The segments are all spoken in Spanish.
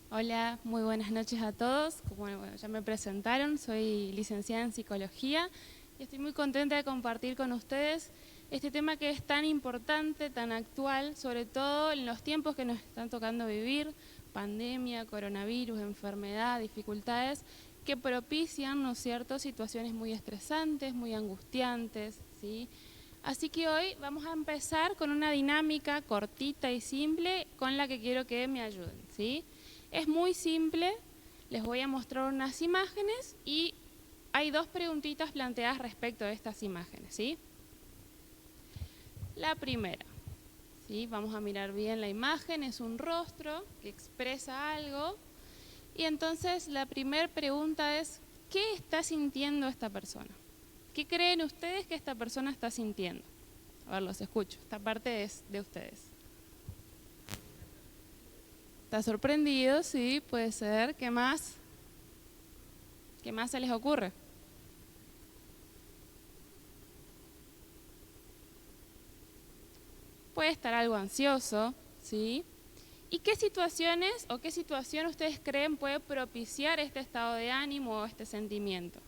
Hola, muy buenas noches a todos. Como bueno, ya me presentaron, soy licenciada en Psicología y estoy muy contenta de compartir con ustedes este tema que es tan importante, tan actual, sobre todo en los tiempos que nos están tocando vivir, pandemia, coronavirus, enfermedad, dificultades que propician, ¿no es cierto?, situaciones muy estresantes, muy angustiantes, ¿sí? Así que hoy vamos a empezar con una dinámica cortita y simple con la que quiero que me ayuden, ¿sí? Es muy simple, les voy a mostrar unas imágenes y hay dos preguntitas planteadas respecto a estas imágenes, ¿sí? La primera, ¿sí? Vamos a mirar bien la imagen, es un rostro que expresa algo y entonces la primera pregunta es, ¿qué está sintiendo esta persona? ¿Qué creen ustedes que esta persona está sintiendo? A ver, los escucho, esta parte es de ustedes. ¿Está sorprendido? Sí, puede ser. ¿Qué más? ¿Qué más se les ocurre? Puede estar algo ansioso, ¿sí? ¿Y qué situaciones o qué situación ustedes creen puede propiciar este estado de ánimo o este sentimiento?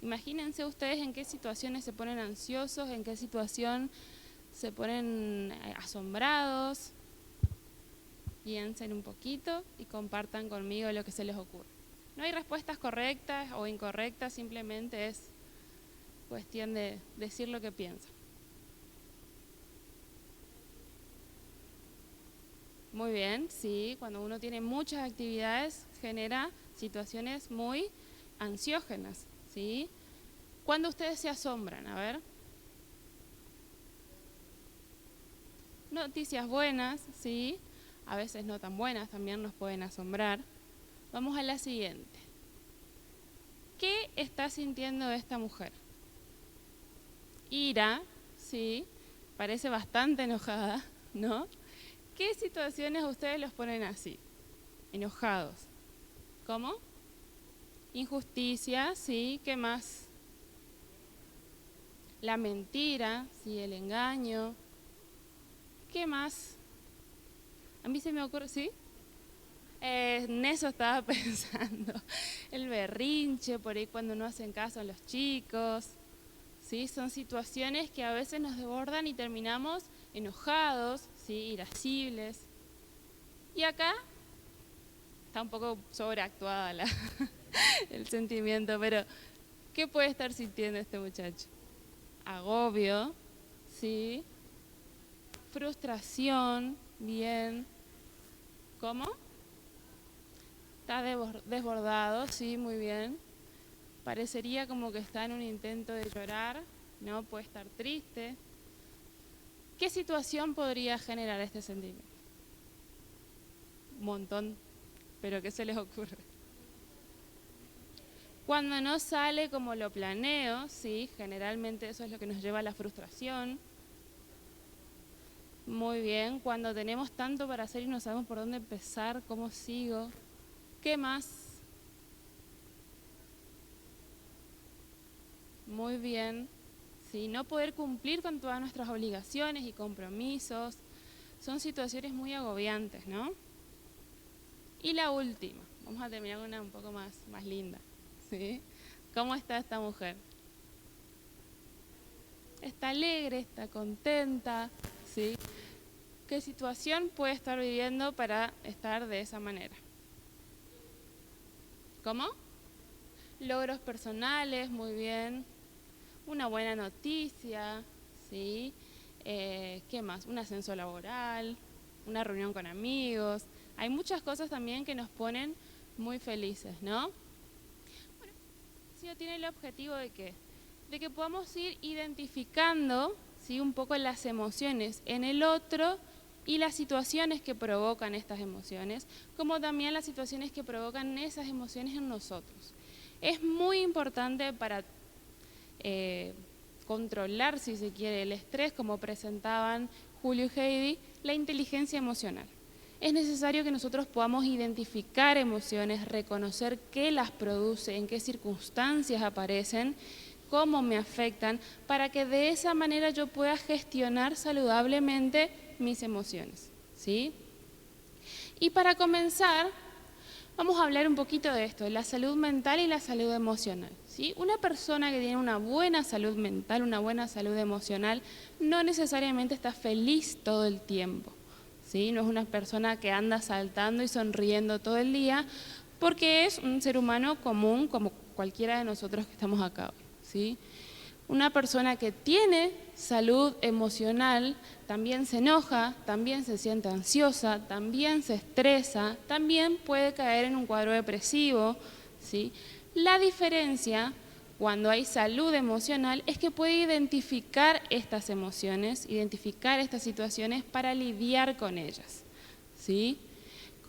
Imagínense ustedes en qué situaciones se ponen ansiosos, en qué situación se ponen asombrados. Piensen un poquito y compartan conmigo lo que se les ocurre. No hay respuestas correctas o incorrectas, simplemente es cuestión de decir lo que piensan. Muy bien, sí, cuando uno tiene muchas actividades genera situaciones muy ansiógenas, ¿sí? ¿Cuándo ustedes se asombran? A ver. Noticias buenas, ¿sí? A veces no tan buenas también nos pueden asombrar. Vamos a la siguiente. ¿Qué está sintiendo esta mujer? Ira, ¿sí? Parece bastante enojada, ¿no? ¿Qué situaciones ustedes los ponen así? Enojados. ¿Cómo? Injusticia, ¿sí? ¿Qué más? La mentira, ¿sí? El engaño. ¿Qué más? A mí se me ocurre, ¿sí? En eso estaba pensando. El berrinche, por ahí cuando no hacen caso a los chicos. ¿Sí? Son situaciones que a veces nos desbordan y terminamos enojados, ¿sí? Irascibles. Y acá está un poco sobreactuada el sentimiento, pero ¿qué puede estar sintiendo este muchacho? Agobio, ¿sí? Frustración, bien. ¿Cómo? Está desbordado, sí, muy bien. Parecería como que está en un intento de llorar, ¿no? Puede estar triste. ¿Qué situación podría generar este sentimiento? Un montón, pero ¿qué se les ocurre? Cuando no sale como lo planeo, sí, generalmente eso es lo que nos lleva a la frustración. Muy bien, cuando tenemos tanto para hacer y no sabemos por dónde empezar, cómo sigo. ¿Qué más? Muy bien. Sí, no poder cumplir con todas nuestras obligaciones y compromisos. Son situaciones muy agobiantes, ¿no? Y la última, vamos a terminar con una un poco más linda. ¿Sí? ¿Cómo está esta mujer? Está alegre, está contenta, ¿sí? ¿Qué situación puede estar viviendo para estar de esa manera? ¿Cómo? Logros personales, muy bien. Una buena noticia, ¿sí? ¿Qué más? Un ascenso laboral, una reunión con amigos. Hay muchas cosas también que nos ponen muy felices, ¿no? Bueno, sí, tiene el objetivo de que podamos ir identificando, ¿sí? Un poco las emociones en el otro y las situaciones que provocan estas emociones, como también las situaciones que provocan esas emociones en nosotros. Es muy importante para controlar, si se quiere, el estrés, como presentaban Julio y Heidi, la inteligencia emocional. Es necesario que nosotros podamos identificar emociones, reconocer qué las produce, en qué circunstancias aparecen, cómo me afectan, para que de esa manera yo pueda gestionar saludablemente mis emociones, ¿sí? Y para comenzar, Vamos a hablar un poquito de esto, de la salud mental y la salud emocional, ¿sí? Una persona que tiene una buena salud mental, una buena salud emocional, no necesariamente está feliz todo el tiempo, ¿sí? No es una persona que anda saltando y sonriendo todo el día, porque es un ser humano común como cualquiera de nosotros que estamos acá hoy, ¿sí? Una persona que tiene salud emocional también se enoja, también se siente ansiosa, también se estresa, también puede caer en un cuadro depresivo, ¿sí? La diferencia cuando hay salud emocional es que puede identificar estas emociones, identificar estas situaciones para lidiar con ellas, ¿sí?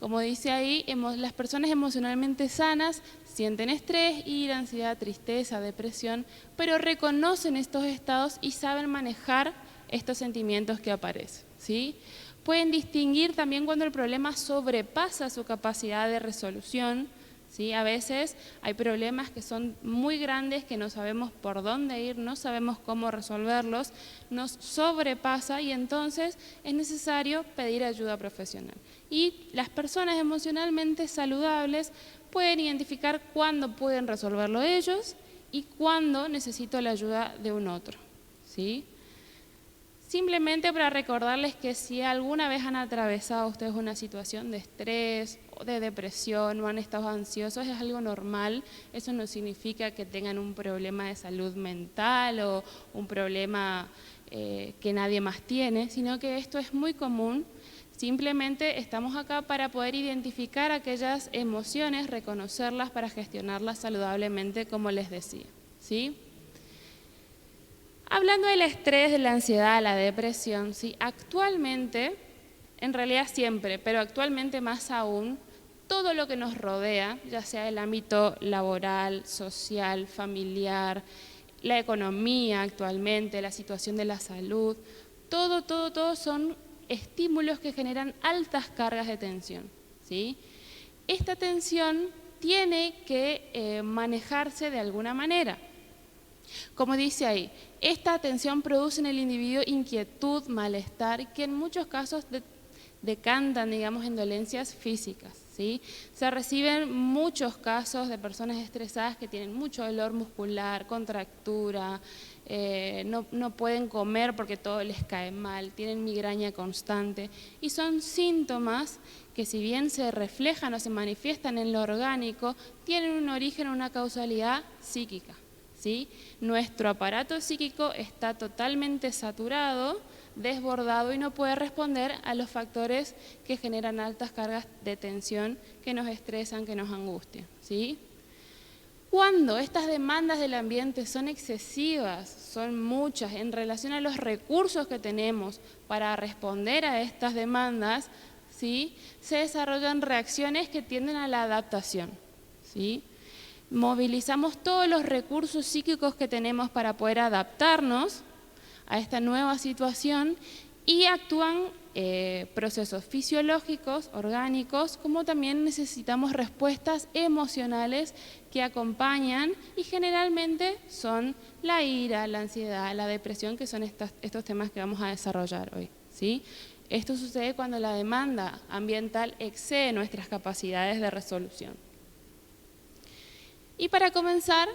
Como dice ahí, las personas emocionalmente sanas sienten estrés, ira, ansiedad, tristeza, depresión, pero reconocen estos estados y saben manejar estos sentimientos que aparecen, ¿sí? Pueden distinguir también cuando el problema sobrepasa su capacidad de resolución, ¿sí? A veces hay problemas que son muy grandes, que no sabemos por dónde ir, no sabemos cómo resolverlos, nos sobrepasa y entonces es necesario pedir ayuda profesional. Y las personas emocionalmente saludables pueden identificar cuándo pueden resolverlo ellos y cuándo necesito la ayuda de un otro, ¿sí? Simplemente para recordarles que si alguna vez han atravesado ustedes una situación de estrés o de depresión o han estado ansiosos, es algo normal. Eso no significa que tengan un problema de salud mental o un problema que nadie más tiene, sino que esto es muy común. Simplemente estamos acá para poder identificar aquellas emociones, reconocerlas para gestionarlas saludablemente, como les decía, ¿sí? Hablando del estrés, de la ansiedad, la depresión, ¿sí? Actualmente, en realidad siempre, pero actualmente más aún, todo lo que nos rodea, ya sea el ámbito laboral, social, familiar, la economía actualmente, la situación de la salud, todo son estímulos que generan altas cargas de tensión, ¿sí? Esta tensión tiene que manejarse de alguna manera. Como dice ahí, esta tensión produce en el individuo inquietud, malestar, que en muchos casos decantan, digamos, en dolencias físicas, ¿sí? Se reciben muchos casos de personas estresadas que tienen mucho dolor muscular, contractura, no pueden comer porque todo les cae mal, tienen migraña constante y son síntomas que si bien se reflejan o se manifiestan en lo orgánico, tienen un origen, una causalidad psíquica, ¿sí? Nuestro aparato psíquico está totalmente saturado, desbordado y no puede responder a los factores que generan altas cargas de tensión, que nos estresan, que nos angustian, ¿sí? Cuando estas demandas del ambiente son excesivas, son muchas en relación a los recursos que tenemos para responder a estas demandas, ¿sí? Se desarrollan reacciones que tienden a la adaptación, ¿sí? Movilizamos todos los recursos psíquicos que tenemos para poder adaptarnos a esta nueva situación y actúan procesos fisiológicos, orgánicos, como también necesitamos respuestas emocionales que acompañan y generalmente son la ira, la ansiedad, la depresión, que son estos temas que vamos a desarrollar hoy, ¿sí? Esto sucede cuando la demanda ambiental excede nuestras capacidades de resolución. Y para comenzar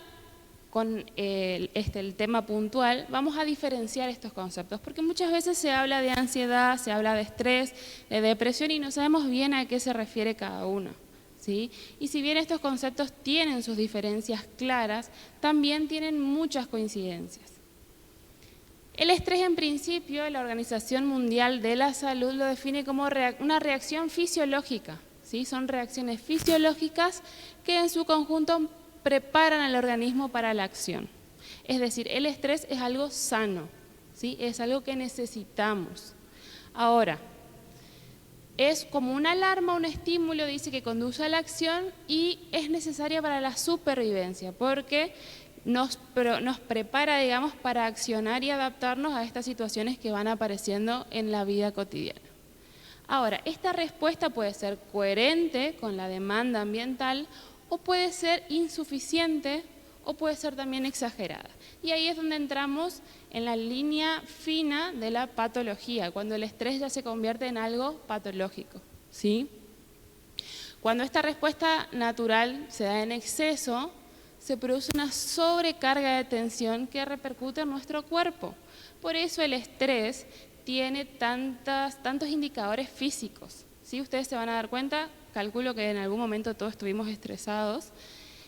con el tema puntual, vamos a diferenciar estos conceptos, porque muchas veces se habla de ansiedad, se habla de estrés, de depresión y no sabemos bien a qué se refiere cada uno, ¿sí? Y si bien estos conceptos tienen sus diferencias claras, también tienen muchas coincidencias. El estrés, en principio, la Organización Mundial de la Salud lo define como una reacción fisiológica, ¿sí? Son reacciones fisiológicas que en su conjunto preparan al organismo para la acción. Es decir, el estrés es algo sano, ¿sí? Es algo que necesitamos. Ahora, es como una alarma, un estímulo, dice, que conduce a la acción y es necesaria para la supervivencia, porque nos prepara, digamos, para accionar y adaptarnos a estas situaciones que van apareciendo en la vida cotidiana. Ahora, esta respuesta puede ser coherente con la demanda ambiental o puede ser insuficiente o puede ser también exagerada. Y ahí es donde entramos en la línea fina de la patología, cuando el estrés ya se convierte en algo patológico, ¿sí? Cuando esta respuesta natural se da en exceso, se produce una sobrecarga de tensión que repercute en nuestro cuerpo. Por eso el estrés tiene tantos indicadores físicos, ¿sí? Ustedes se van a dar cuenta, calculo que en algún momento todos estuvimos estresados,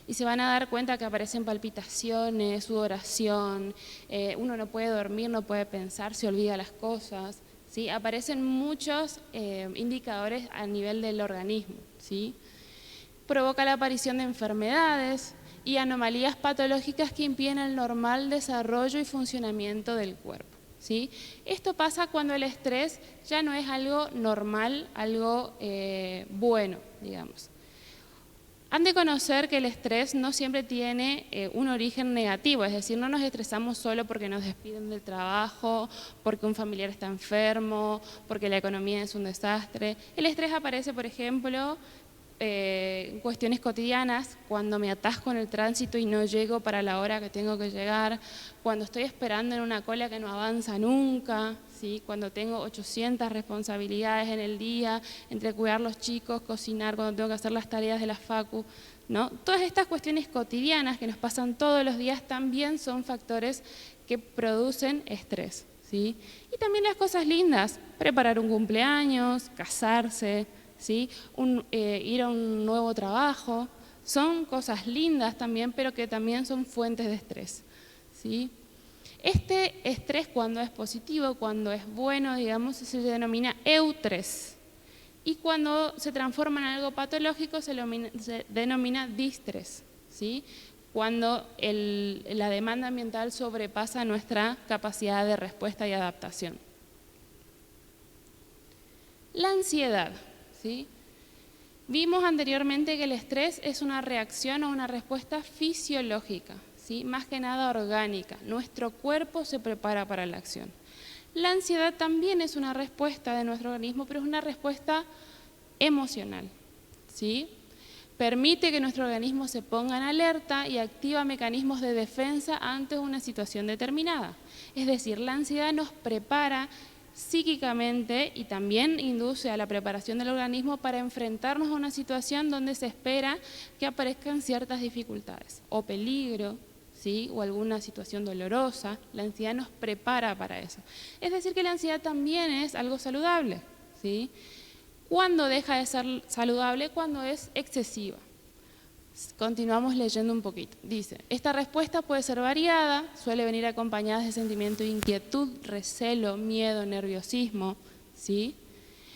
y se van a dar cuenta que aparecen palpitaciones, sudoración, uno no puede dormir, no puede pensar, se olvida las cosas, ¿sí? Aparecen muchos indicadores a nivel del organismo, ¿sí? Provoca la aparición de enfermedades y anomalías patológicas que impiden el normal desarrollo y funcionamiento del cuerpo, ¿sí? Esto pasa cuando el estrés ya no es algo normal, algo bueno, digamos. Han de conocer que el estrés no siempre tiene un origen negativo, es decir, no nos estresamos solo porque nos despiden del trabajo, porque un familiar está enfermo, porque la economía es un desastre. El estrés aparece, por ejemplo, cuestiones cotidianas, cuando me atasco en el tránsito y no llego para la hora que tengo que llegar, cuando estoy esperando en una cola que no avanza nunca, ¿sí? Cuando tengo 800 responsabilidades en el día, entre cuidar los chicos, cocinar, cuando tengo que hacer las tareas de la facu, ¿no? Todas estas cuestiones cotidianas que nos pasan todos los días también son factores que producen estrés, ¿sí? Y también las cosas lindas, preparar un cumpleaños, casarse, ¿sí? Ir a un nuevo trabajo, son cosas lindas también, pero que también son fuentes de estrés, ¿sí? Este estrés, cuando es positivo, cuando es bueno, digamos, se denomina eustrés, y cuando se transforma en algo patológico se denomina distrés, ¿sí? Cuando la demanda ambiental sobrepasa nuestra capacidad de respuesta y adaptación. La ansiedad, ¿sí? Vimos anteriormente que el estrés es una reacción o una respuesta fisiológica, ¿sí? Más que nada orgánica. Nuestro cuerpo se prepara para la acción. La ansiedad también es una respuesta de nuestro organismo, pero es una respuesta emocional, ¿sí? Permite que nuestro organismo se ponga en alerta y activa mecanismos de defensa ante una situación determinada. Es decir, la ansiedad nos prepara psíquicamente y también induce a la preparación del organismo para enfrentarnos a una situación donde se espera que aparezcan ciertas dificultades o peligro, ¿sí? O alguna situación dolorosa. La ansiedad nos prepara para eso. Es decir, que la ansiedad también es algo saludable, ¿sí? ¿Cuándo deja de ser saludable? Cuando es excesiva. Continuamos leyendo un poquito. Dice, esta respuesta puede ser variada, suele venir acompañada de sentimiento de inquietud, recelo, miedo, nerviosismo, ¿sí?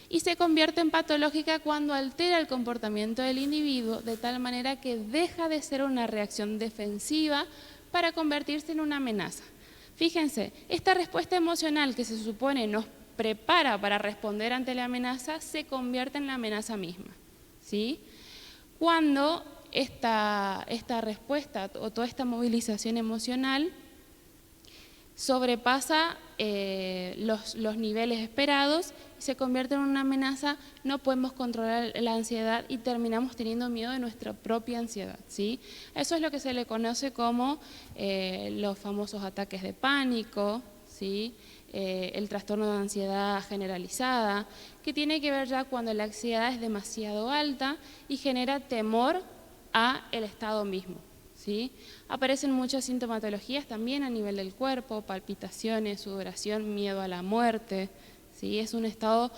Y se convierte en patológica cuando altera el comportamiento del individuo de tal manera que deja de ser una reacción defensiva para convertirse en una amenaza. Fíjense, esta respuesta emocional que se supone nos prepara para responder ante la amenaza se convierte en la amenaza misma, ¿sí? Cuando esta respuesta o toda esta movilización emocional sobrepasa los niveles esperados y se convierte en una amenaza, no podemos controlar la ansiedad y terminamos teniendo miedo de nuestra propia ansiedad, ¿sí? Eso es lo que se le conoce como los famosos ataques de pánico, ¿sí? El trastorno de ansiedad generalizada, que tiene que ver ya cuando la ansiedad es demasiado alta y genera temor a el estado mismo, ¿sí? Aparecen muchas sintomatologías también a nivel del cuerpo, palpitaciones, sudoración, miedo a la muerte, ¿sí? Es un estado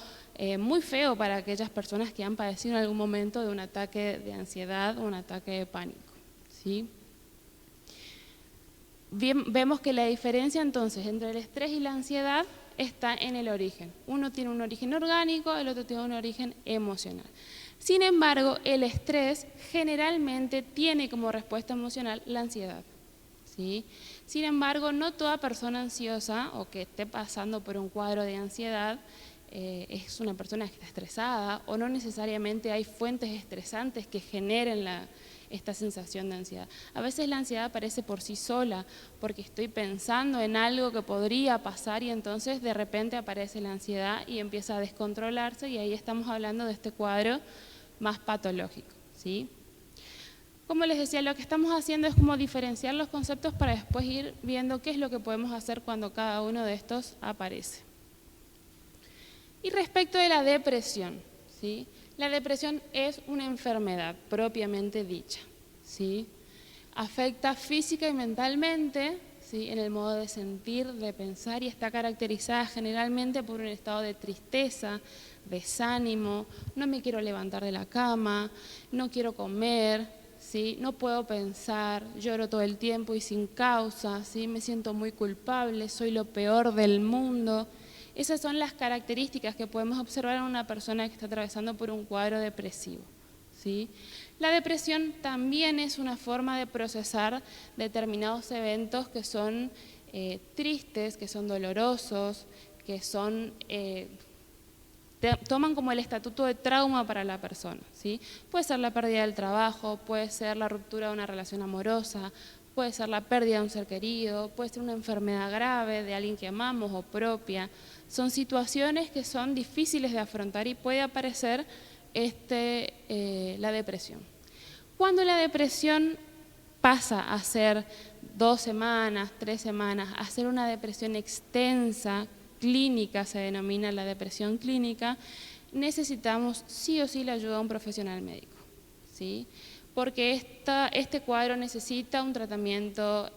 muy feo para aquellas personas que han padecido en algún momento de un ataque de ansiedad o un ataque de pánico, ¿sí? Bien, vemos que la diferencia entonces entre el estrés y la ansiedad está en el origen. Uno tiene un origen orgánico, el otro tiene un origen emocional. Sin embargo, el estrés generalmente tiene como respuesta emocional la ansiedad, ¿sí? Sin embargo, no toda persona ansiosa o que esté pasando por un cuadro de ansiedad es una persona que está estresada, o no necesariamente hay fuentes estresantes que generen esta sensación de ansiedad. A veces la ansiedad aparece por sí sola, porque estoy pensando en algo que podría pasar y entonces de repente aparece la ansiedad y empieza a descontrolarse, y ahí estamos hablando de este cuadro más patológico, ¿sí? Como les decía, lo que estamos haciendo es como diferenciar los conceptos para después ir viendo qué es lo que podemos hacer cuando cada uno de estos aparece. Y respecto de la depresión, ¿sí? La depresión es una enfermedad propiamente dicha, ¿sí? Afecta física y mentalmente, ¿sí?, en el modo de sentir, de pensar, y está caracterizada generalmente por un estado de tristeza, desánimo, no me quiero levantar de la cama, no quiero comer, ¿sí?, no puedo pensar, lloro todo el tiempo y sin causa, ¿sí?, me siento muy culpable, soy lo peor del mundo. Esas son las características que podemos observar en una persona que está atravesando por un cuadro depresivo, ¿sí? La depresión también es una forma de procesar determinados eventos que son tristes, que son dolorosos, que son, toman como el estatuto de trauma para la persona, ¿sí? Puede ser la pérdida del trabajo, puede ser la ruptura de una relación amorosa, puede ser la pérdida de un ser querido, puede ser una enfermedad grave de alguien que amamos o propia. Son situaciones que son difíciles de afrontar y puede aparecer la depresión. Cuando la depresión pasa a ser 2 semanas, 3 semanas, a ser una depresión extensa, clínica, se denomina la depresión clínica, necesitamos sí o sí la ayuda de un profesional médico, ¿sí? Porque este cuadro necesita un tratamiento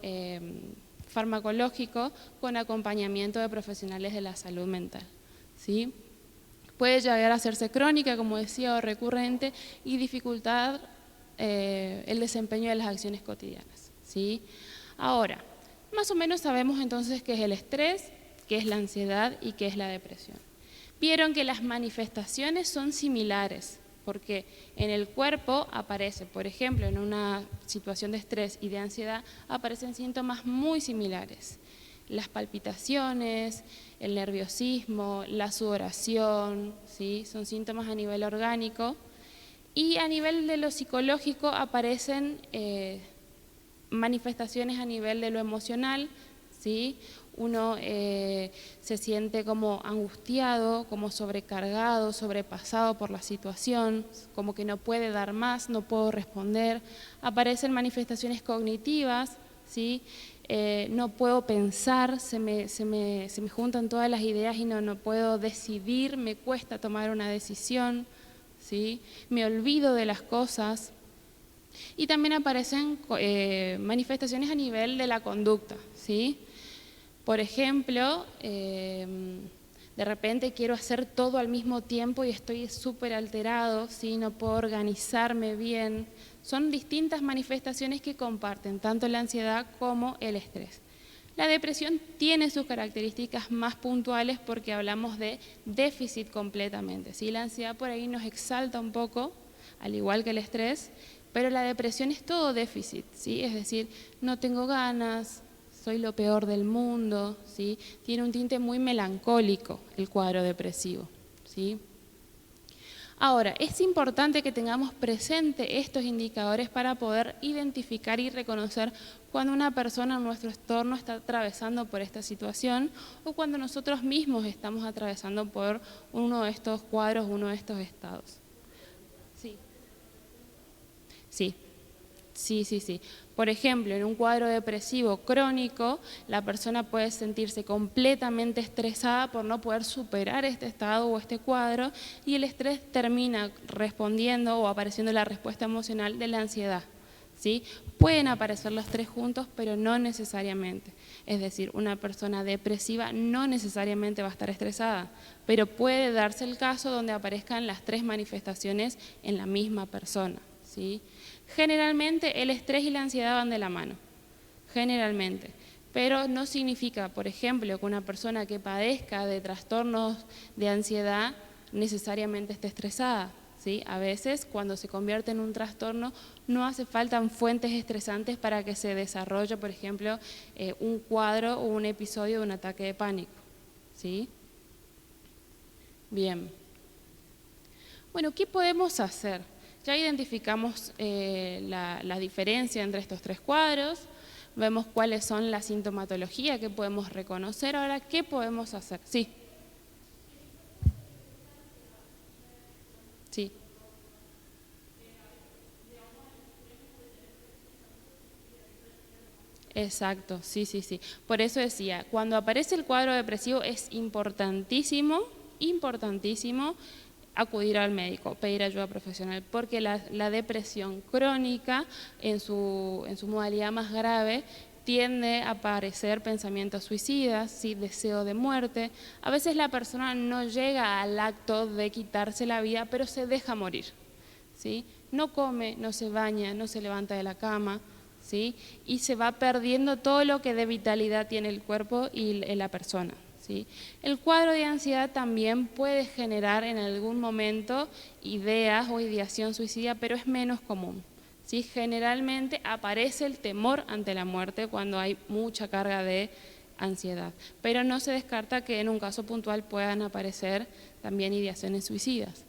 farmacológico con acompañamiento de profesionales de la salud mental, ¿sí? Puede llegar a hacerse crónica, como decía, o recurrente, y dificultar el desempeño de las acciones cotidianas, ¿sí? Ahora, más o menos sabemos entonces qué es el estrés, qué es la ansiedad y qué es la depresión. Vieron que las manifestaciones son similares, porque en el cuerpo aparece, por ejemplo, en una situación de estrés y de ansiedad, aparecen síntomas muy similares. Las palpitaciones, el nerviosismo, la sudoración, ¿sí?, son síntomas a nivel orgánico. Y a nivel de lo psicológico aparecen manifestaciones a nivel de lo emocional, ¿sí? Uno se siente como angustiado, como sobrecargado, sobrepasado por la situación, como que no puede dar más, no puedo responder. Aparecen manifestaciones cognitivas, ¿sí? No puedo pensar, se me juntan todas las ideas y no puedo decidir, me cuesta tomar una decisión, ¿sí? Me olvido de las cosas. Y también aparecen manifestaciones a nivel de la conducta, ¿sí? Por ejemplo, de repente quiero hacer todo al mismo tiempo y estoy súper alterado, ¿sí? No puedo organizarme bien. Son distintas manifestaciones que comparten tanto la ansiedad como el estrés. La depresión tiene sus características más puntuales porque hablamos de déficit completamente, ¿sí? La ansiedad por ahí nos exalta un poco, al igual que el estrés, pero la depresión es todo déficit, ¿sí? Es decir, no tengo ganas, soy lo peor del mundo, ¿sí? Tiene un tinte muy melancólico el cuadro depresivo, ¿sí? Ahora, es importante que tengamos presente estos indicadores para poder identificar y reconocer cuando una persona en nuestro entorno está atravesando por esta situación o cuando nosotros mismos estamos atravesando por uno de estos cuadros, uno de estos estados. Sí. Sí. Sí. Por ejemplo, en un cuadro depresivo crónico, la persona puede sentirse completamente estresada por no poder superar este estado o este cuadro, y el estrés termina respondiendo o apareciendo la respuesta emocional de la ansiedad, ¿sí? Pueden aparecer los tres juntos, pero no necesariamente. Es decir, una persona depresiva no necesariamente va a estar estresada, pero puede darse el caso donde aparezcan las tres manifestaciones en la misma persona, ¿sí? Generalmente el estrés y la ansiedad van de la mano, generalmente, pero no significa, por ejemplo, que una persona que padezca de trastornos de ansiedad necesariamente esté estresada, ¿sí? A veces, cuando se convierte en un trastorno, no hace falta fuentes estresantes para que se desarrolle, por ejemplo, un cuadro o un episodio de un ataque de pánico, ¿sí? Bien. Bueno, ¿qué podemos hacer? Ya identificamos la diferencia entre estos tres cuadros, vemos cuáles son la sintomatología que podemos reconocer. Ahora, ¿qué podemos hacer? Sí. Sí. Exacto, sí. Por eso decía, cuando aparece el cuadro depresivo es importantísimo acudir al médico, pedir ayuda profesional, porque la depresión crónica en su modalidad más grave tiende a aparecer pensamientos suicidas, ¿sí? Deseo de muerte. A veces la persona no llega al acto de quitarse la vida, pero se deja morir, ¿sí? No come, no se baña, no se levanta de la cama, ¿sí? Y se va perdiendo todo lo que de vitalidad tiene el cuerpo y la persona, ¿sí? El cuadro de ansiedad también puede generar en algún momento ideas o ideación suicida, pero es menos común, ¿sí? Generalmente aparece el temor ante la muerte cuando hay mucha carga de ansiedad, pero no se descarta que en un caso puntual puedan aparecer también ideaciones suicidas.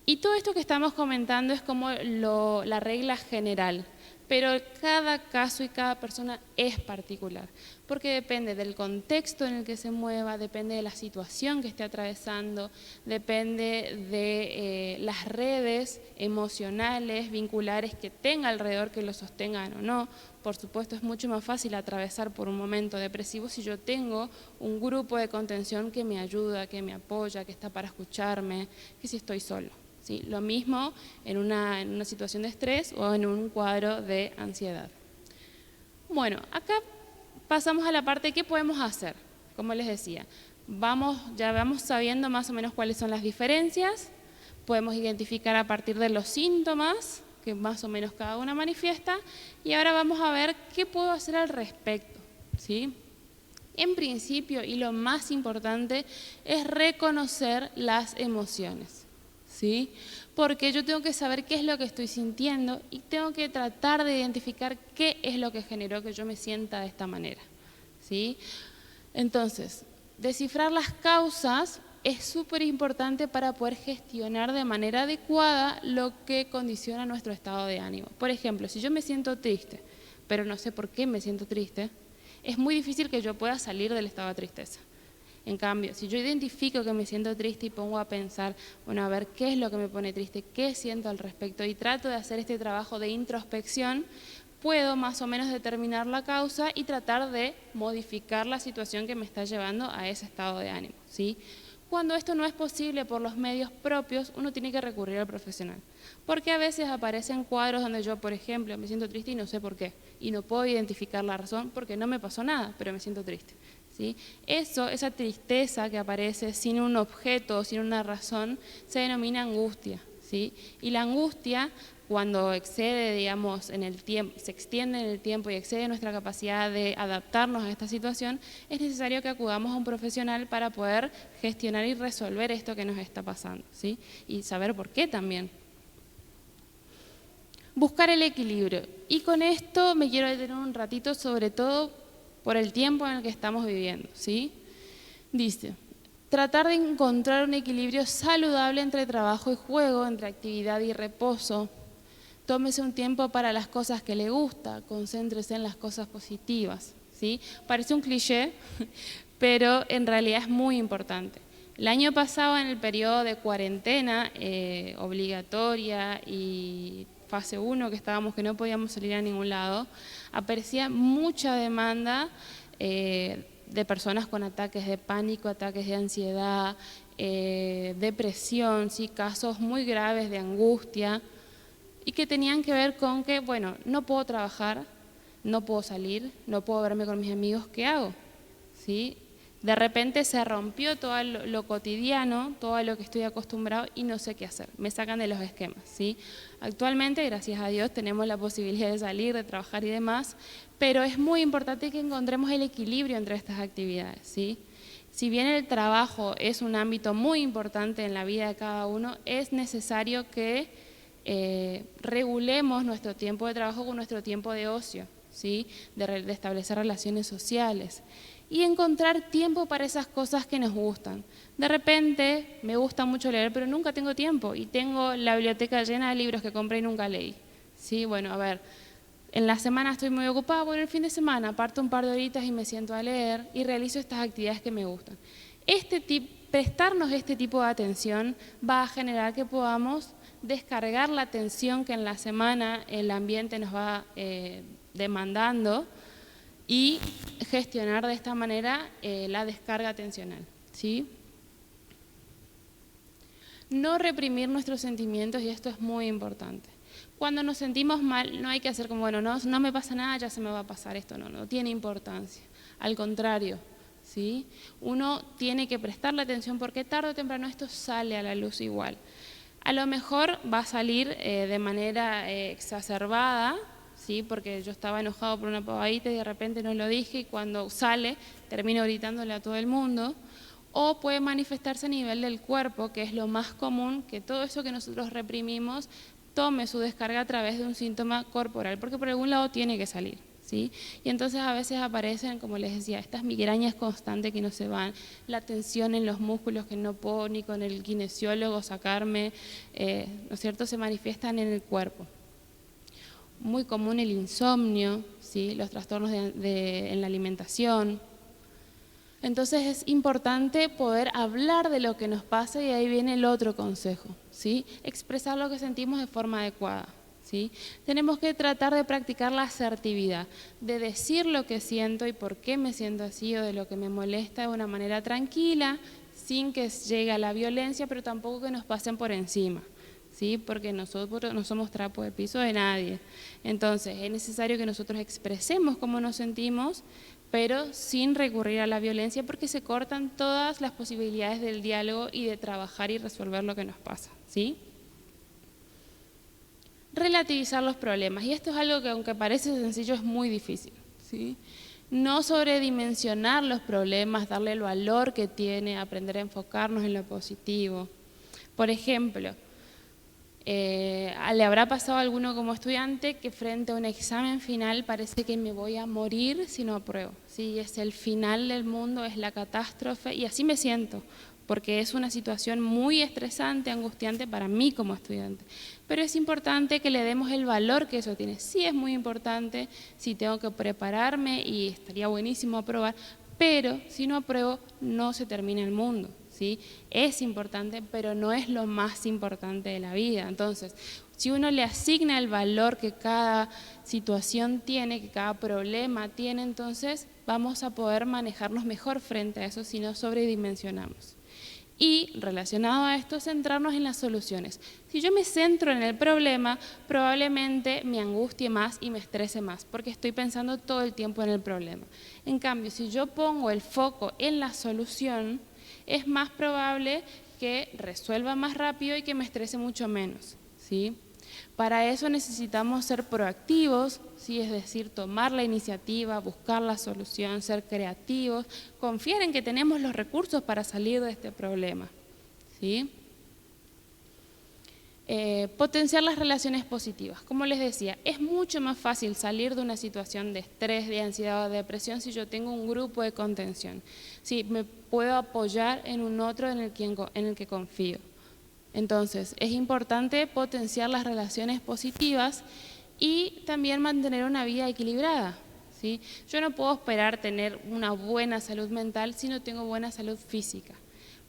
Y todo esto que estamos comentando es como la regla general, pero cada caso y cada persona es particular, porque depende del contexto en el que se mueva, depende de la situación que esté atravesando, depende de las redes emocionales, vinculares que tenga alrededor que lo sostengan o no. Por supuesto, es mucho más fácil atravesar por un momento depresivo si yo tengo un grupo de contención que me ayuda, que me apoya, que está para escucharme, que si estoy solo. ¿Sí? Lo mismo en una situación de estrés o en un cuadro de ansiedad. Bueno, acá pasamos a la parte de qué podemos hacer. Como les decía, ya vamos sabiendo más o menos cuáles son las diferencias, podemos identificar a partir de los síntomas que más o menos cada una manifiesta, y ahora vamos a ver qué puedo hacer al respecto, ¿sí? En principio, y lo más importante, es reconocer las emociones. ¿Sí? Porque yo tengo que saber qué es lo que estoy sintiendo y tengo que tratar de identificar qué es lo que generó que yo me sienta de esta manera, ¿sí? Entonces, descifrar las causas es súper importante para poder gestionar de manera adecuada lo que condiciona nuestro estado de ánimo. Por ejemplo, si yo me siento triste, pero no sé por qué me siento triste, es muy difícil que yo pueda salir del estado de tristeza. En cambio, si yo identifico que me siento triste y pongo a pensar, bueno, a ver qué es lo que me pone triste, qué siento al respecto, y trato de hacer este trabajo de introspección, puedo más o menos determinar la causa y tratar de modificar la situación que me está llevando a ese estado de ánimo, ¿sí? Cuando esto no es posible por los medios propios, uno tiene que recurrir al profesional. Porque a veces aparecen cuadros donde yo, por ejemplo, me siento triste y no sé por qué. Y no puedo identificar la razón porque no me pasó nada, pero me siento triste, ¿sí? Esa tristeza que aparece sin un objeto, sin una razón, se denomina angustia, ¿sí? Y la angustia, cuando excede, digamos, en el tiempo, se extiende en el tiempo y excede nuestra capacidad de adaptarnos a esta situación, es necesario que acudamos a un profesional para poder gestionar y resolver esto que nos está pasando, ¿sí? Y saber por qué también. Buscar el equilibrio. Y con esto me quiero detener un ratito, sobre todo por el tiempo en el que estamos viviendo, ¿sí? Dice, tratar de encontrar un equilibrio saludable entre trabajo y juego, entre actividad y reposo. Tómese un tiempo para las cosas que le gusta, concéntrese en las cosas positivas, ¿sí? Parece un cliché, pero en realidad es muy importante. El año pasado, en el periodo de cuarentena obligatoria y fase 1, que estábamos, que no podíamos salir a ningún lado, aparecía mucha demanda de personas con ataques de pánico, ataques de ansiedad, depresión, ¿sí? Casos muy graves de angustia, y que tenían que ver con que, bueno, no puedo trabajar, no puedo salir, no puedo verme con mis amigos, ¿qué hago? ¿Sí? De repente se rompió todo lo cotidiano, todo lo que estoy acostumbrado y no sé qué hacer, me sacan de los esquemas, ¿sí? Actualmente, gracias a Dios, tenemos la posibilidad de salir, de trabajar y demás, pero es muy importante que encontremos el equilibrio entre estas actividades, ¿sí? Si bien el trabajo es un ámbito muy importante en la vida de cada uno, es necesario que regulemos nuestro tiempo de trabajo con nuestro tiempo de ocio, ¿sí? De establecer relaciones sociales y encontrar tiempo para esas cosas que nos gustan. De repente me gusta mucho leer, pero nunca tengo tiempo y tengo la biblioteca llena de libros que compré y nunca leí, ¿sí? Bueno, a ver, en la semana estoy muy ocupada, bueno, el fin de semana aparto un par de horitas y me siento a leer y realizo estas actividades que me gustan. Prestarnos este tipo de atención va a generar que podamos descargar la tensión que en la semana el ambiente nos va demandando y gestionar de esta manera la descarga atencional, ¿sí? No reprimir nuestros sentimientos, y esto es muy importante. Cuando nos sentimos mal, no hay que hacer como, bueno, no me pasa nada, ya se me va a pasar esto, no tiene importancia. Al contrario, ¿sí? Uno tiene que prestarle atención porque tarde o temprano esto sale a la luz igual. A lo mejor va a salir de manera exacerbada, ¿sí? Porque yo estaba enojado por una pavadita y de repente no lo dije, y cuando sale termino gritándole a todo el mundo. O puede manifestarse a nivel del cuerpo, que es lo más común, que todo eso que nosotros reprimimos tome su descarga a través de un síntoma corporal, porque por algún lado tiene que salir, ¿sí? Y entonces a veces aparecen, como les decía, estas migrañas constantes que no se van, la tensión en los músculos que no puedo ni con el kinesiólogo sacarme, ¿no es cierto?, se manifiestan en el cuerpo. Muy común el insomnio, ¿sí?, los trastornos en la alimentación. Entonces es importante poder hablar de lo que nos pasa, y ahí viene el otro consejo, ¿sí? Expresar lo que sentimos de forma adecuada, ¿sí? Tenemos que tratar de practicar la asertividad, de decir lo que siento y por qué me siento así, o de lo que me molesta, de una manera tranquila, sin que llegue a la violencia, pero tampoco que nos pasen por encima, ¿sí? Porque nosotros no somos trapo de piso de nadie. Entonces es necesario que nosotros expresemos cómo nos sentimos, pero sin recurrir a la violencia, porque se cortan todas las posibilidades del diálogo y de trabajar y resolver lo que nos pasa, ¿sí? Relativizar los problemas, y esto es algo que, aunque parece sencillo, es muy difícil, ¿sí? No sobredimensionar los problemas, darle el valor que tiene, aprender a enfocarnos en lo positivo. Por ejemplo, ¿le habrá pasado a alguno como estudiante que frente a un examen final parece que me voy a morir si no apruebo? ¿Sí? Es el final del mundo, es la catástrofe, y así me siento, porque es una situación muy estresante, angustiante para mí como estudiante. Pero es importante que le demos el valor que eso tiene. Sí, es muy importante, sí tengo que prepararme y estaría buenísimo aprobar, pero si no apruebo no se termina el mundo, ¿sí? Es importante, pero no es lo más importante de la vida. Entonces, si uno le asigna el valor que cada situación tiene, que cada problema tiene, entonces vamos a poder manejarnos mejor frente a eso si no sobredimensionamos. Y relacionado a esto, centrarnos en las soluciones. Si yo me centro en el problema, probablemente me angustie más y me estrese más, porque estoy pensando todo el tiempo en el problema. En cambio, si yo pongo el foco en la solución, es más probable que resuelva más rápido y que me estrese mucho menos, ¿sí? Para eso necesitamos ser proactivos, ¿sí? Es decir, tomar la iniciativa, buscar la solución, ser creativos, confiar en que tenemos los recursos para salir de este problema, ¿sí? Potenciar las relaciones positivas. Como les decía, es mucho más fácil salir de una situación de estrés, de ansiedad o de depresión si yo tengo un grupo de contención, si me puedo apoyar en un otro en el que confío. Entonces, es importante potenciar las relaciones positivas y también mantener una vida equilibrada, ¿sí? Yo no puedo esperar tener una buena salud mental si no tengo buena salud física,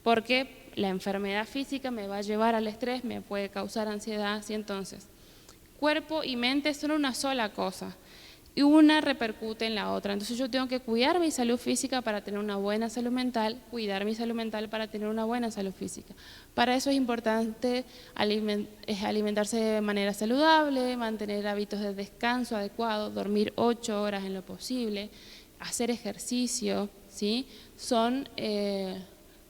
porque la enfermedad física me va a llevar al estrés, me puede causar ansiedad, ¿sí? Entonces, cuerpo y mente son una sola cosa, y una repercute en la otra. Entonces yo tengo que cuidar mi salud física para tener una buena salud mental, cuidar mi salud mental para tener una buena salud física. Para eso es importante alimentarse de manera saludable, mantener hábitos de descanso adecuados, dormir 8 horas en lo posible, hacer ejercicio, ¿sí? Son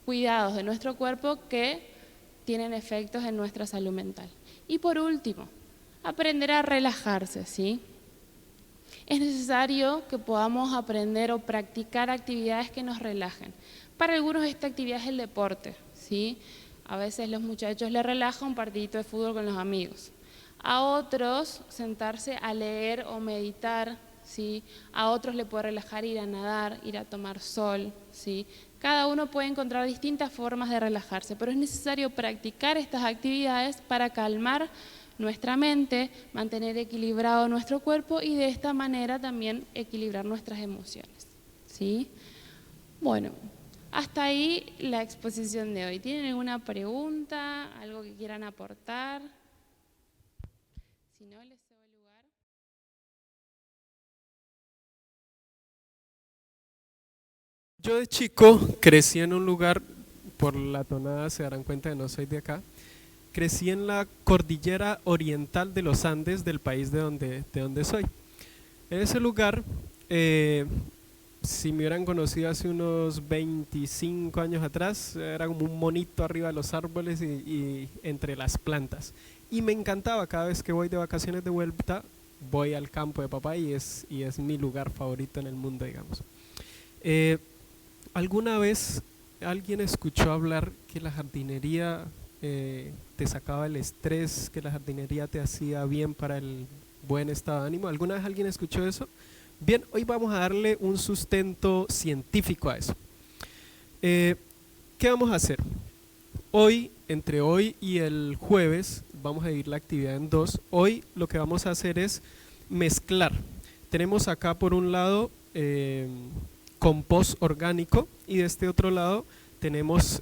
cuidados de nuestro cuerpo que tienen efectos en nuestra salud mental. Y por último, aprender a relajarse, ¿sí? Es necesario que podamos aprender o practicar actividades que nos relajen. Para algunos esta actividad es el deporte, ¿sí? A veces los muchachos les relaja un partidito de fútbol con los amigos. A otros sentarse a leer o meditar, ¿sí? A otros le puede relajar ir a nadar, ir a tomar sol, ¿sí? Cada uno puede encontrar distintas formas de relajarse, pero es necesario practicar estas actividades para calmar nuestra mente, mantener equilibrado nuestro cuerpo y de esta manera también equilibrar nuestras emociones, ¿sí? Bueno, hasta ahí la exposición de hoy. ¿Tienen alguna pregunta, algo que quieran aportar? Si no, les cedo el lugar. Yo de chico crecí en un lugar, por la tonada se darán cuenta que no soy de acá, crecí en la cordillera oriental de los Andes del país de donde soy. En ese lugar, si me hubieran conocido hace unos 25 años atrás, era como un monito arriba de los árboles y entre las plantas. Y me encantaba, cada vez que voy de vacaciones de vuelta, voy al campo de papá y es mi lugar favorito en el mundo, digamos. Eh, ¿Alguna vez alguien escuchó hablar que la jardinería te sacaba el estrés, que la jardinería te hacía bien para el buen estado de ánimo? ¿Alguna vez alguien escuchó eso? Bien, hoy vamos a darle un sustento científico a eso. Eh, ¿Qué vamos a hacer? Hoy, entre hoy y el jueves, vamos a dividir la actividad en dos. Hoy lo que vamos a hacer es mezclar. Tenemos acá por un lado compost orgánico y de este otro lado tenemos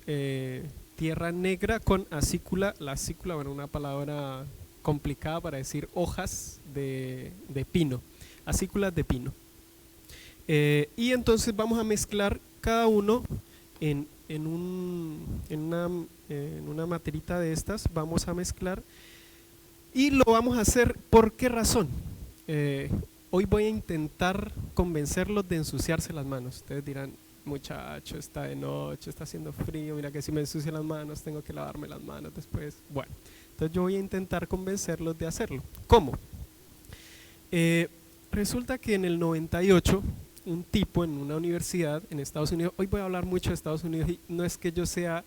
tierra negra con acícula. La acícula, bueno, una palabra complicada para decir hojas de pino, acículas de pino. Y entonces vamos a mezclar cada uno en una materita de estas, vamos a mezclar y lo vamos a hacer. ¿Por qué razón? Hoy voy a intentar convencerlos de ensuciarse las manos. Ustedes dirán, muchacho, está de noche, está haciendo frío, mira que si me ensucio las manos tengo que lavarme las manos después. Bueno, entonces yo voy a intentar convencerlos de hacerlo. ¿Cómo? Resulta que en el 98 un tipo en una universidad en Estados Unidos, hoy voy a hablar mucho de Estados Unidos y no es que yo sea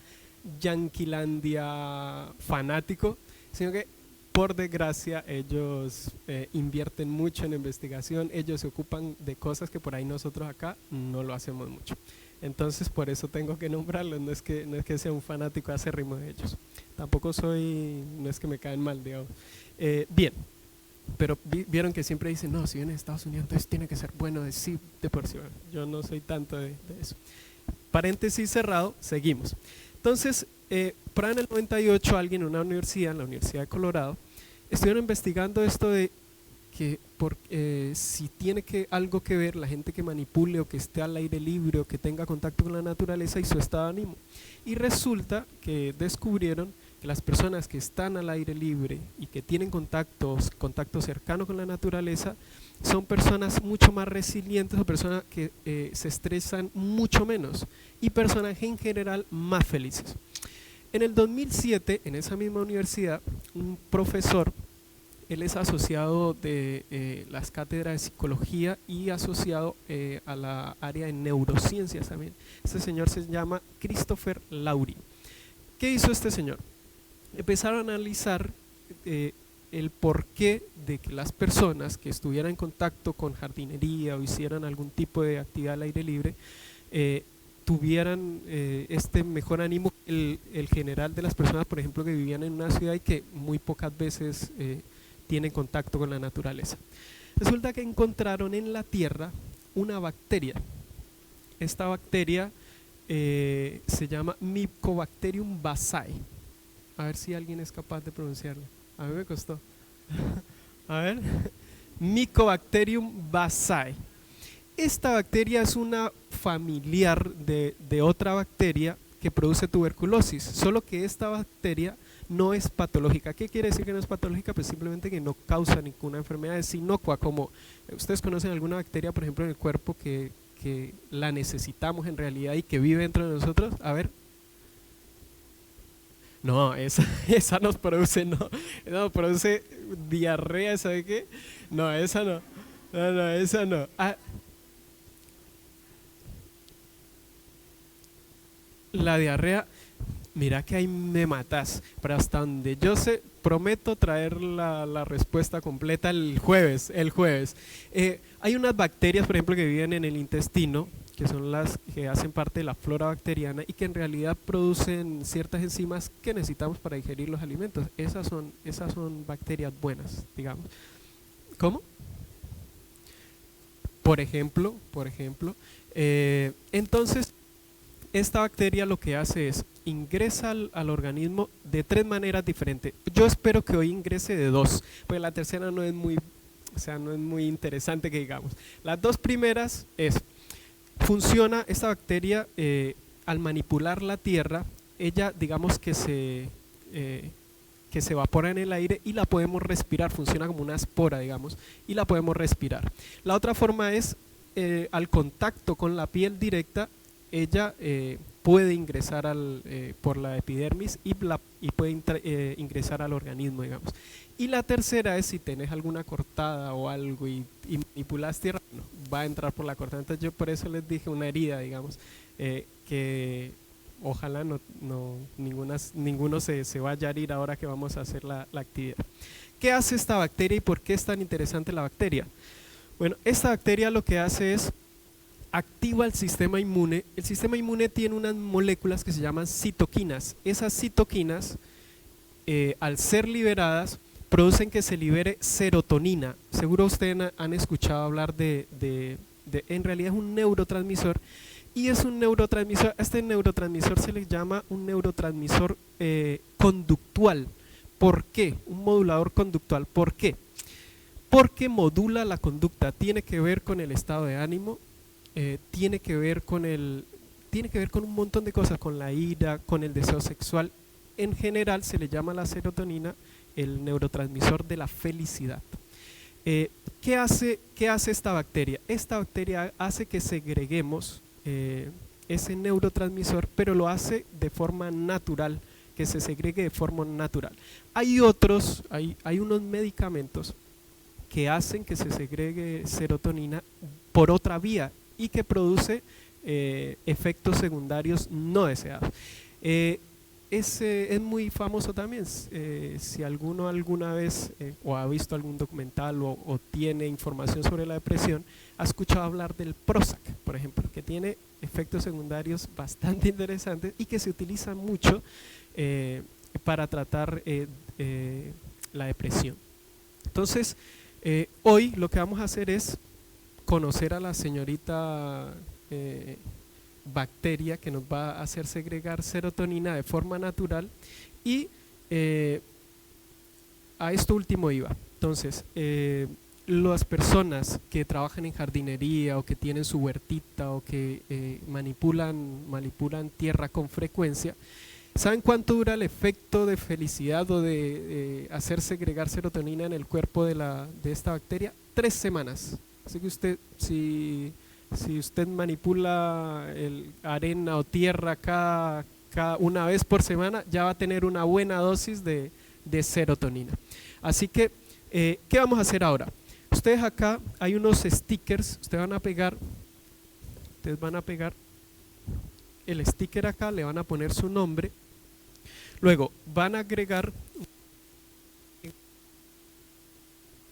Yanquilandia fanático, sino que por desgracia ellos invierten mucho en investigación, ellos se ocupan de cosas que por ahí nosotros acá no lo hacemos mucho. Entonces por eso tengo que nombrarlos, no es que sea un fanático acérrimo de ellos. Tampoco no es que me caen mal, digamos. Bien, pero vieron que siempre dicen, no, si viene de Estados Unidos entonces tiene que ser bueno de sí, de por sí. Bueno, yo no soy tanto de eso. Paréntesis cerrado, seguimos. Entonces, por ahí en el 98 alguien en una universidad, en la Universidad de Colorado, estuvieron investigando esto de que si tiene algo que ver la gente que manipule o que esté al aire libre o que tenga contacto con la naturaleza y su estado de ánimo. Y resulta que descubrieron que las personas que están al aire libre y que tienen contacto cercano con la naturaleza son personas mucho más resilientes o personas que se estresan mucho menos y personas en general más felices. En el 2007, en esa misma universidad, un profesor, él es asociado de las cátedras de psicología y asociado a la área de neurociencias también. Este señor se llama Christopher Laurie. ¿Qué hizo este señor? Empezaron a analizar el porqué de que las personas que estuvieran en contacto con jardinería o hicieran algún tipo de actividad al aire libre tuvieran este mejor ánimo el general de las personas, por ejemplo, que vivían en una ciudad y que muy pocas veces tienen contacto con la naturaleza. Resulta que encontraron en la tierra una bacteria. Esta bacteria se llama Mycobacterium basae. A ver si alguien es capaz de pronunciarlo. A mí me costó. A ver. Mycobacterium basae. Esta bacteria es una familiar de otra bacteria que produce tuberculosis, solo que esta bacteria no es patológica. ¿Qué quiere decir que no es patológica? Pues simplemente que no causa ninguna enfermedad, es inocua. Como ustedes conocen alguna bacteria, por ejemplo, en el cuerpo que la necesitamos en realidad y que vive dentro de nosotros. A ver. No, esa nos produce, no, produce diarrea, ¿sabe qué? No, esa no. No, esa no. La diarrea, mira que ahí me matas, pero hasta donde yo sé, prometo traer la respuesta completa el jueves. Hay unas bacterias, por ejemplo, que viven en el intestino, que son las que hacen parte de la flora bacteriana y que en realidad producen ciertas enzimas que necesitamos para digerir los alimentos. Esas son bacterias buenas, digamos. ¿Cómo? Por ejemplo, entonces esta bacteria lo que hace es ingresa al organismo de tres maneras diferentes. Yo espero que hoy ingrese de dos, porque la tercera no es muy interesante que digamos. Las dos primeras funciona esta bacteria al manipular la tierra, ella digamos que que se evapora en el aire y la podemos respirar, funciona como una espora, digamos, y la podemos respirar. La otra forma es al contacto con la piel directa, ella puede ingresar por la epidermis y puede ingresar al organismo, digamos. Y la tercera es si tenés alguna cortada o algo y manipulas tierra, no, va a entrar por la cortada. Entonces yo por eso les dije una herida, digamos, que ojalá ninguno se vaya a herir ahora que vamos a hacer la actividad. ¿Qué hace esta bacteria y por qué es tan interesante la bacteria? Bueno, esta bacteria lo que hace es activa el sistema inmune. El sistema inmune tiene unas moléculas que se llaman citoquinas. Esas citoquinas, al ser liberadas, producen que se libere serotonina. Seguro ustedes han escuchado hablar en realidad es un neurotransmisor, y es un neurotransmisor. Este neurotransmisor se le llama un neurotransmisor conductual. ¿Por qué? Un modulador conductual. ¿Por qué? Porque modula la conducta. Tiene que ver con el estado de ánimo, tiene que ver con un montón de cosas, con la ira, con el deseo sexual. En general se le llama a la serotonina el neurotransmisor de la felicidad. ¿Qué hace esta bacteria? Esta bacteria hace que segreguemos ese neurotransmisor, pero lo hace de forma natural, que se segregue de forma natural. Hay unos medicamentos que hacen que se segregue serotonina por otra vía y que produce efectos secundarios no deseados. Es muy famoso también. Si alguno alguna vez o ha visto algún documental o tiene información sobre la depresión, ha escuchado hablar del Prozac, por ejemplo, que tiene efectos secundarios bastante interesantes y que se utiliza mucho para tratar la depresión. Entonces, hoy lo que vamos a hacer es conocer a la señorita bacteria que nos va a hacer segregar serotonina de forma natural, y a esto último iba. Entonces, las personas que trabajan en jardinería o que tienen su huertita o que manipulan tierra con frecuencia, ¿saben cuánto dura el efecto de felicidad o de hacer segregar serotonina en el cuerpo de esta bacteria? 3 semanas. Así que usted, si usted manipula arena o tierra cada una vez por semana, ya va a tener una buena dosis de serotonina. Así que, ¿qué vamos a hacer ahora? Ustedes acá hay unos stickers, ustedes van a pegar el sticker acá, le van a poner su nombre, luego van a agregar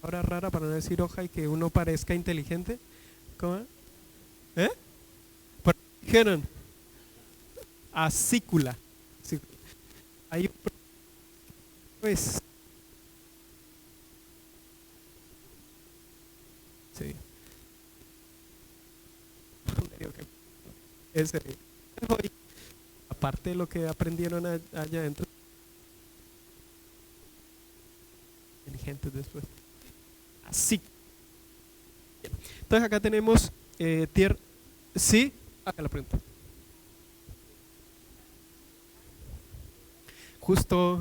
palabra rara para no decir hoja y que uno parezca inteligente. ¿Cómo? ¿Por qué dijeron? Acícula. Ahí pues sí. Aparte de lo que aprendieron allá adentro, inteligentes después. Así. Entonces acá tenemos tierra. ¿Sí? Acá la pregunta. Justo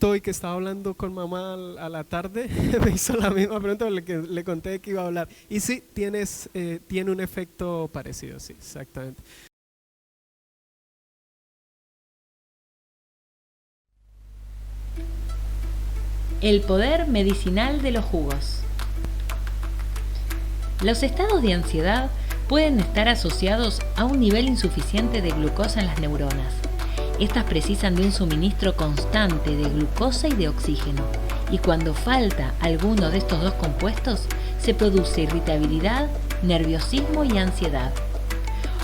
hoy que estaba hablando con mamá a la tarde, me hizo la misma pregunta porque le conté que iba a hablar. Y sí, tiene un efecto parecido, sí, exactamente. El poder medicinal de los jugos. Los estados de ansiedad pueden estar asociados a un nivel insuficiente de glucosa en las neuronas. Estas precisan de un suministro constante de glucosa y de oxígeno, y cuando falta alguno de estos dos compuestos, se produce irritabilidad, nerviosismo y ansiedad.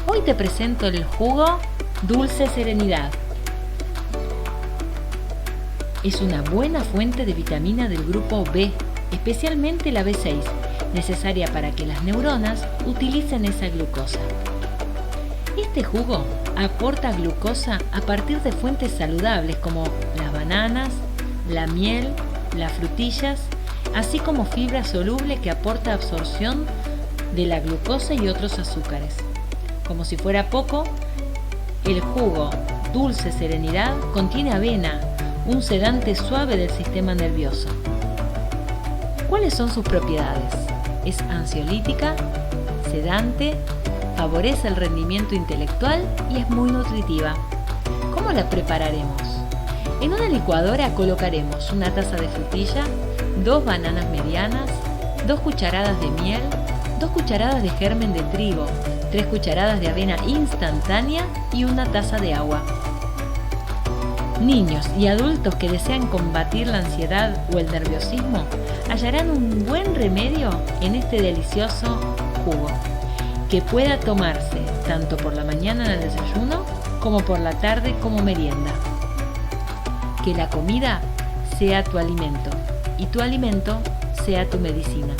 Hoy te presento el jugo Dulce Serenidad. Es una buena fuente de vitamina del grupo B, especialmente la B6, necesaria para que las neuronas utilicen esa glucosa. Este jugo aporta glucosa a partir de fuentes saludables como las bananas, la miel, las frutillas, así como fibra soluble que aporta absorción de la glucosa y otros azúcares. Como si fuera poco, el jugo Dulce Serenidad contiene avena, un sedante suave del sistema nervioso. ¿Cuáles son sus propiedades? Es ansiolítica, sedante, favorece el rendimiento intelectual y es muy nutritiva. ¿Cómo la prepararemos? En una licuadora colocaremos una taza de frutilla, 2 bananas medianas, 2 cucharadas de miel, 2 cucharadas de germen de trigo, 3 cucharadas de avena instantánea y una taza de agua. Niños y adultos que desean combatir la ansiedad o el nerviosismo hallarán un buen remedio en este delicioso jugo, que pueda tomarse tanto por la mañana en el desayuno como por la tarde como merienda. Que la comida sea tu alimento y tu alimento sea tu medicina.